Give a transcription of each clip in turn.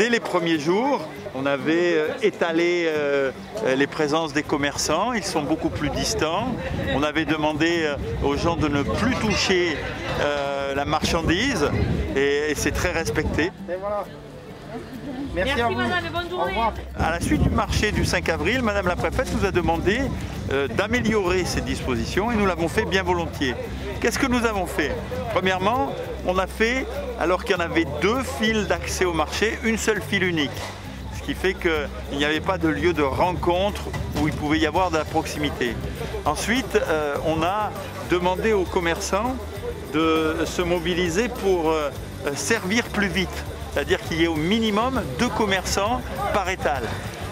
Dès les premiers jours, on avait étalé les présences des commerçants, ils sont beaucoup plus distants. On avait demandé aux gens de ne plus toucher la marchandise et c'est très respecté. Et voilà. Merci à vous. Madame, bonne journée. À la suite du marché du 5 avril, Madame la Préfète nous a demandé d'améliorer ces dispositions et nous l'avons fait bien volontiers. Qu'est-ce que nous avons fait? Premièrement, on a fait, alors qu'il y en avait 2 files d'accès au marché, une seule file unique. Ce qui fait qu'il n'y avait pas de lieu de rencontre où il pouvait y avoir de la proximité. Ensuite, on a demandé aux commerçants de se mobiliser pour servir plus vite. C'est-à-dire qu'il y ait au minimum 2 commerçants par étal.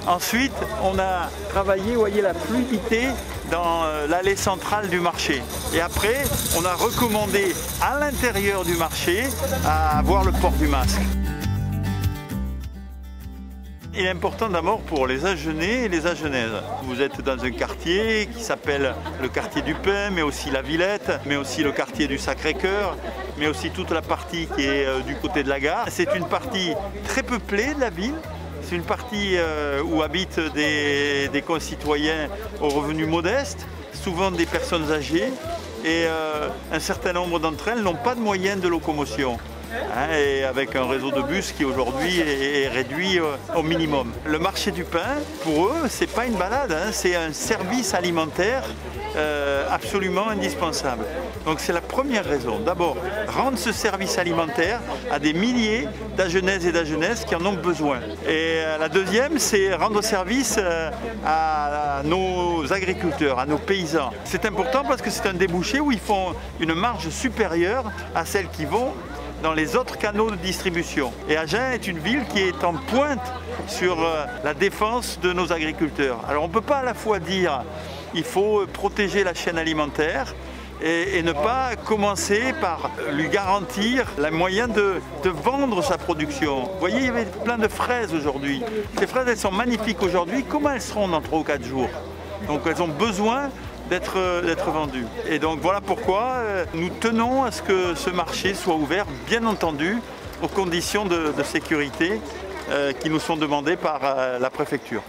Ensuite, on a travaillé, vous voyez, la fluidité dans l'allée centrale du marché. Et après, on a recommandé à l'intérieur du marché à avoir le port du masque. Il est important d'abord pour les Agenais et les Agenaises. Vous êtes dans un quartier qui s'appelle le quartier du Pin, mais aussi la Villette, mais aussi le quartier du Sacré-Cœur, mais aussi toute la partie qui est du côté de la gare. C'est une partie très peuplée de la ville. C'est une partie où habitent des concitoyens aux revenus modestes, souvent des personnes âgées, et un certain nombre d'entre elles n'ont pas de moyens de locomotion. Et avec un réseau de bus qui aujourd'hui est réduit au minimum. Le marché du pain, pour eux, c'est pas une balade, c'est un service alimentaire absolument indispensable. Donc c'est la première raison. D'abord, rendre ce service alimentaire à des milliers d'Agenaises et d'Agenaises qui en ont besoin. Et la deuxième, c'est rendre service à nos agriculteurs, à nos paysans. C'est important parce que c'est un débouché où ils font une marge supérieure à celles qui vont dans les autres canaux de distribution. Et Agen est une ville qui est en pointe sur la défense de nos agriculteurs. Alors on ne peut pas à la fois dire il faut protéger la chaîne alimentaire et ne pas commencer par lui garantir les moyens de vendre sa production. Vous voyez, il y avait plein de fraises aujourd'hui. Ces fraises, elles sont magnifiques aujourd'hui. Comment elles seront dans 3 ou 4 jours? Donc elles ont besoin d'être vendues. Et donc voilà pourquoi nous tenons à ce que ce marché soit ouvert, bien entendu, aux conditions de sécurité qui nous sont demandées par la préfecture.